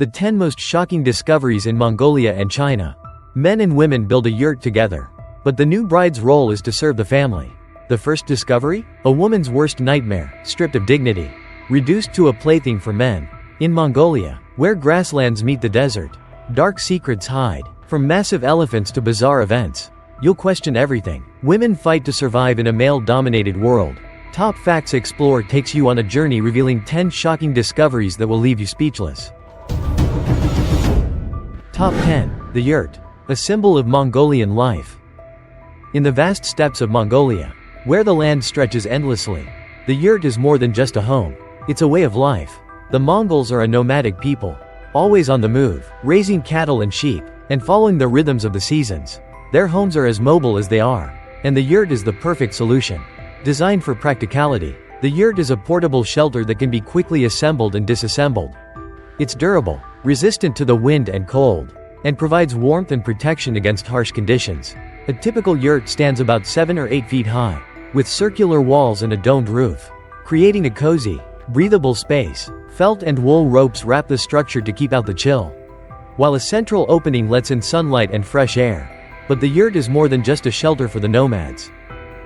The 10 most shocking discoveries in Mongolia and China. Men and women build a yurt together. But the new bride's role is to serve the family. The first discovery? A woman's worst nightmare, stripped of dignity. Reduced to a plaything for men. In Mongolia, where grasslands meet the desert, dark secrets hide. From massive elephants to bizarre events. You'll question everything. Women fight to survive in a male-dominated world. Top Facts Explore takes you on a journey revealing 10 shocking discoveries that will leave you speechless. Top 10. The Yurt. A symbol of Mongolian life. In the vast steppes of Mongolia, where the land stretches endlessly, the yurt is more than just a home. It's a way of life. The Mongols are a nomadic people, always on the move, raising cattle and sheep, and following the rhythms of the seasons. Their homes are as mobile as they are, and the yurt is the perfect solution. Designed for practicality, the yurt is a portable shelter that can be quickly assembled and disassembled. It's durable, resistant to the wind and cold, and provides warmth and protection against harsh conditions. A typical yurt stands about 7 or 8 feet high, with circular walls and a domed roof, creating a cozy, breathable space. Felt and wool ropes wrap the structure to keep out the chill, while a central opening lets in sunlight and fresh air. But the yurt is more than just a shelter for the nomads.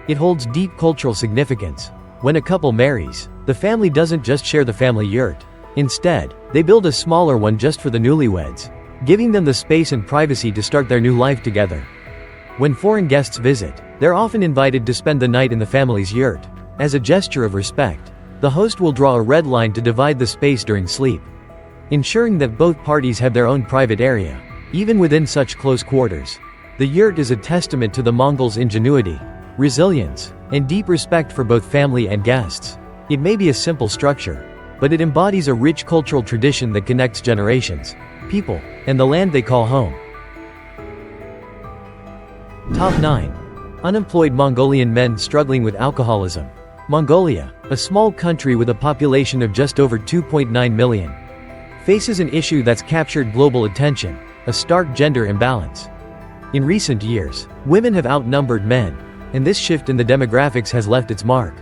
It holds deep cultural significance. When a couple marries, the family doesn't just share the family yurt. Instead, they build a smaller one just for the newlyweds, giving them the space and privacy to start their new life together. When foreign guests visit, they're often invited to spend the night in the family's yurt. As a gesture of respect, the host will draw a red line to divide the space during sleep, ensuring that both parties have their own private area. Even within such close quarters, the yurt is a testament to the Mongols' ingenuity, resilience, and deep respect for both family and guests. It may be a simple structure, but it embodies a rich cultural tradition that connects generations, people, and the land they call home. Top 9. Unemployed Mongolian men struggling with alcoholism. Mongolia, a small country with a population of just over 2.9 million, faces an issue that's captured global attention: a stark gender imbalance. In recent years, women have outnumbered men, and this shift in the demographics has left its mark.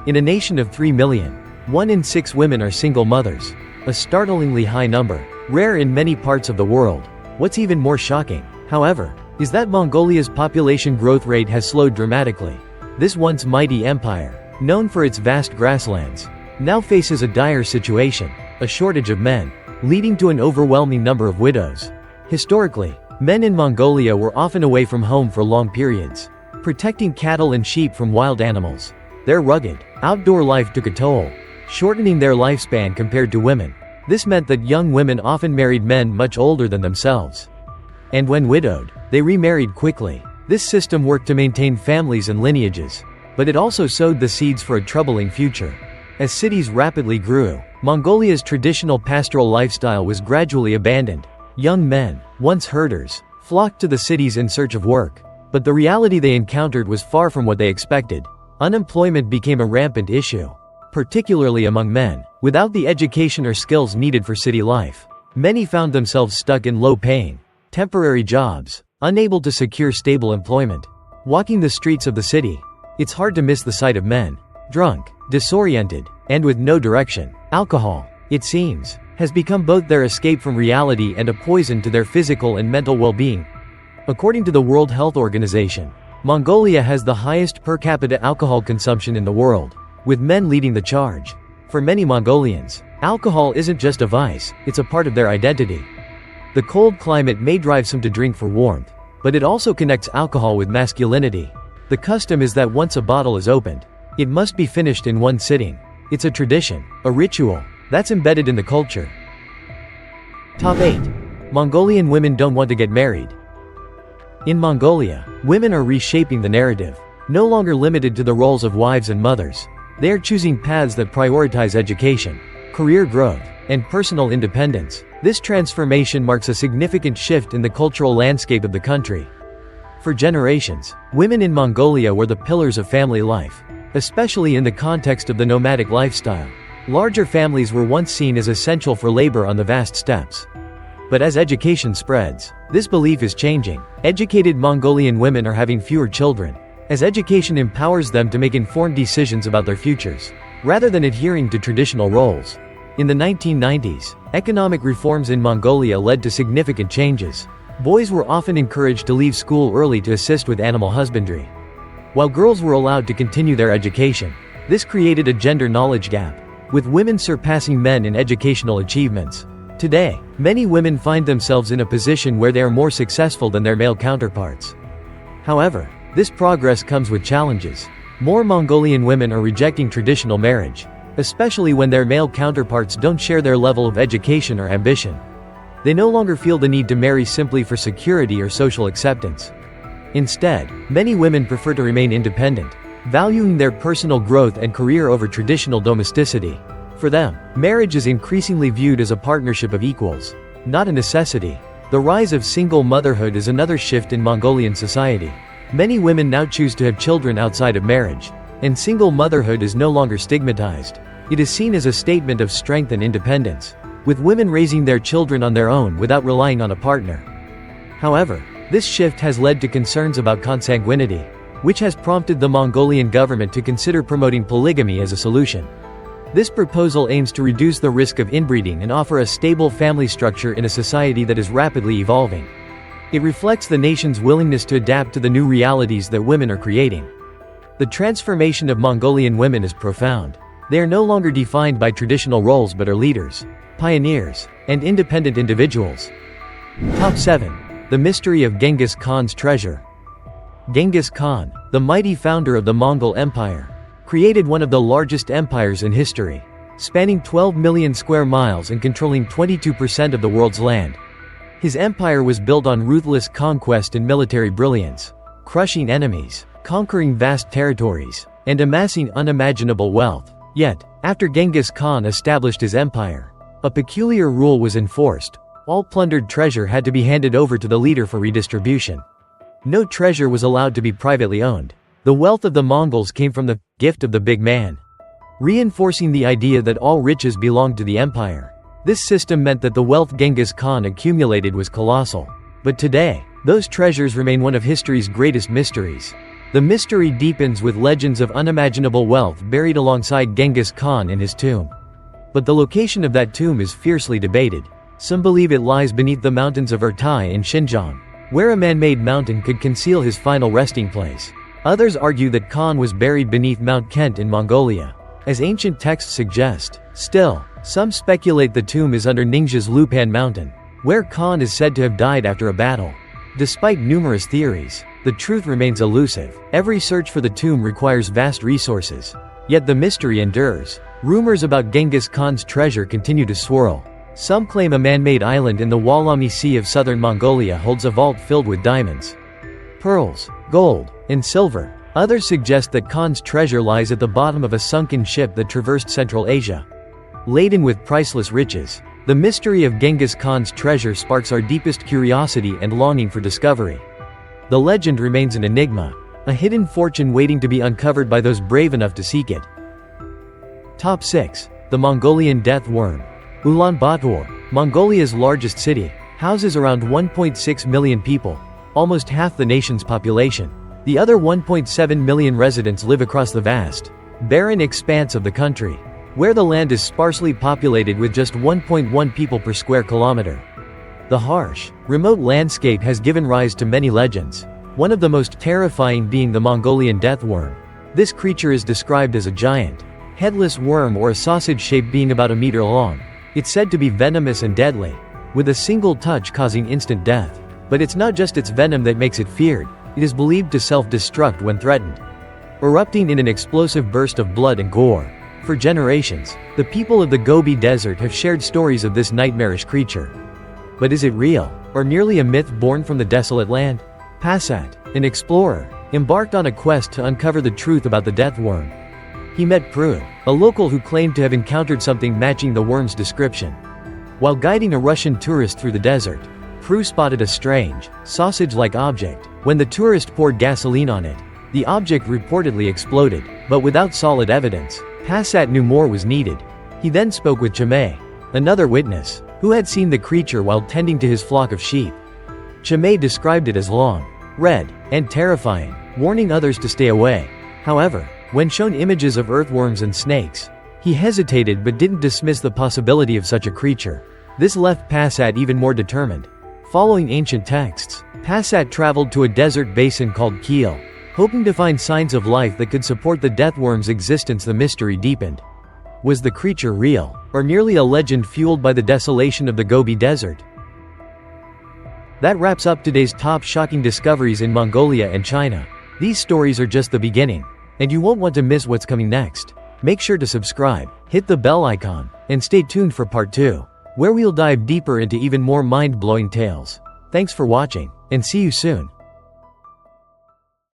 In a nation of 3 million, 1 in 6 women are single mothers, a startlingly high number, rare in many parts of the world. What's even more shocking, however, is that Mongolia's population growth rate has slowed dramatically. This once mighty empire, known for its vast grasslands, now faces a dire situation: a shortage of men, leading to an overwhelming number of widows. Historically, men in Mongolia were often away from home for long periods, protecting cattle and sheep from wild animals. Their rugged, outdoor life took a toll, shortening their lifespan compared to women. This meant that young women often married men much older than themselves. And when widowed, they remarried quickly. This system worked to maintain families and lineages, but it also sowed the seeds for a troubling future. As cities rapidly grew, Mongolia's traditional pastoral lifestyle was gradually abandoned. Young men, once herders, flocked to the cities in search of work, but the reality they encountered was far from what they expected. Unemployment became a rampant issue, particularly among men, without the education or skills needed for city life. Many found themselves stuck in low-paying, temporary jobs, unable to secure stable employment. Walking the streets of the city, it's hard to miss the sight of men, drunk, disoriented, and with no direction. Alcohol, it seems, has become both their escape from reality and a poison to their physical and mental well-being. According to the World Health Organization, Mongolia has the highest per capita alcohol consumption in the world, with men leading the charge. For many Mongolians, alcohol isn't just a vice, it's a part of their identity. The cold climate may drive some to drink for warmth, but it also connects alcohol with masculinity. The custom is that once a bottle is opened, it must be finished in one sitting. It's a tradition, a ritual, that's embedded in the culture. Top 8. Mongolian women don't want to get married. In Mongolia, women are reshaping the narrative. No longer limited to the roles of wives and mothers, they are choosing paths that prioritize education, career growth, and personal independence. This transformation marks a significant shift in the cultural landscape of the country. For generations, women in Mongolia were the pillars of family life, especially in the context of the nomadic lifestyle. Larger families were once seen as essential for labor on the vast steppes. But as education spreads, this belief is changing. Educated Mongolian women are having fewer children, as education empowers them to make informed decisions about their futures, rather than adhering to traditional roles. In the 1990s, economic reforms in Mongolia led to significant changes. Boys were often encouraged to leave school early to assist with animal husbandry, while girls were allowed to continue their education. This created a gender knowledge gap, with women surpassing men in educational achievements. Today, many women find themselves in a position where they are more successful than their male counterparts. However, this progress comes with challenges. More Mongolian women are rejecting traditional marriage, especially when their male counterparts don't share their level of education or ambition. They no longer feel the need to marry simply for security or social acceptance. Instead, many women prefer to remain independent, valuing their personal growth and career over traditional domesticity. For them, marriage is increasingly viewed as a partnership of equals, not a necessity. The rise of single motherhood is another shift in Mongolian society. Many women now choose to have children outside of marriage, and single motherhood is no longer stigmatized. It is seen as a statement of strength and independence, with women raising their children on their own without relying on a partner. However, this shift has led to concerns about consanguinity, which has prompted the Mongolian government to consider promoting polygamy as a solution. This proposal aims to reduce the risk of inbreeding and offer a stable family structure in a society that is rapidly evolving. It reflects the nation's willingness to adapt to the new realities that women are creating. The transformation of Mongolian women is profound. They are no longer defined by traditional roles but are leaders, pioneers, and independent individuals. Top 7. The Mystery of Genghis Khan's Treasure. Genghis Khan, the mighty founder of the Mongol Empire, created one of the largest empires in history, spanning 12 million square miles and controlling 22% of the world's land. His empire was built on ruthless conquest and military brilliance, crushing enemies, conquering vast territories, and amassing unimaginable wealth. Yet, after Genghis Khan established his empire, a peculiar rule was enforced. All plundered treasure had to be handed over to the leader for redistribution. No treasure was allowed to be privately owned. The wealth of the Mongols came from the gift of the big man, reinforcing the idea that all riches belonged to the empire. This system meant that the wealth Genghis Khan accumulated was colossal. But today, those treasures remain one of history's greatest mysteries. The mystery deepens with legends of unimaginable wealth buried alongside Genghis Khan in his tomb. But the location of that tomb is fiercely debated. Some believe it lies beneath the mountains of Altai in Xinjiang, where a man-made mountain could conceal his final resting place. Others argue that Khan was buried beneath Mount Kent in Mongolia, as ancient texts suggest. Still, some speculate the tomb is under Ningxia's Lupan Mountain, where Khan is said to have died after a battle. Despite numerous theories, the truth remains elusive. Every search for the tomb requires vast resources, yet the mystery endures. Rumors about Genghis Khan's treasure continue to swirl. Some claim a man-made island in the Walami Sea of southern Mongolia holds a vault filled with diamonds, pearls, gold, and silver. Others suggest that Khan's treasure lies at the bottom of a sunken ship that traversed Central Asia, laden with priceless riches. The mystery of Genghis Khan's treasure sparks our deepest curiosity and longing for discovery. The legend remains an enigma, a hidden fortune waiting to be uncovered by those brave enough to seek it. Top 6. The Mongolian Death Worm. Ulaanbaatar, Mongolia's largest city, houses around 1.6 million people, almost half the nation's population. The other 1.7 million residents live across the vast, barren expanse of the country, where the land is sparsely populated with just 1.1 people per square kilometer. The harsh, remote landscape has given rise to many legends, one of the most terrifying being the Mongolian Death Worm. This creature is described as a giant, headless worm or a sausage-shaped being about a meter long. It's said to be venomous and deadly, with a single touch causing instant death. But it's not just its venom that makes it feared. It is believed to self-destruct when threatened, erupting in an explosive burst of blood and gore. For generations, the people of the Gobi Desert have shared stories of this nightmarish creature. But is it real, or merely a myth born from the desolate land? Passat, an explorer, embarked on a quest to uncover the truth about the death worm. He met Prue, a local who claimed to have encountered something matching the worm's description. While guiding a Russian tourist through the desert, Prue spotted a strange, sausage-like object. When the tourist poured gasoline on it, the object reportedly exploded, but without solid evidence. Passat knew more was needed. He then spoke with Chimay, another witness, who had seen the creature while tending to his flock of sheep. Chimay described it as long, red, and terrifying, warning others to stay away. However, when shown images of earthworms and snakes, He hesitated but didn't dismiss the possibility of such a creature. This left Passat even more determined. Following ancient texts, Passat traveled to a desert basin called Kiel, hoping to find signs of life that could support the death worm's existence. The mystery deepened. Was the creature real, or merely a legend fueled by the desolation of the Gobi Desert? That wraps up today's top shocking discoveries in Mongolia and China. These stories are just the beginning, and you won't want to miss what's coming next. Make sure to subscribe, hit the bell icon, and stay tuned for part 2, where we'll dive deeper into even more mind-blowing tales. Thanks for watching, and see you soon.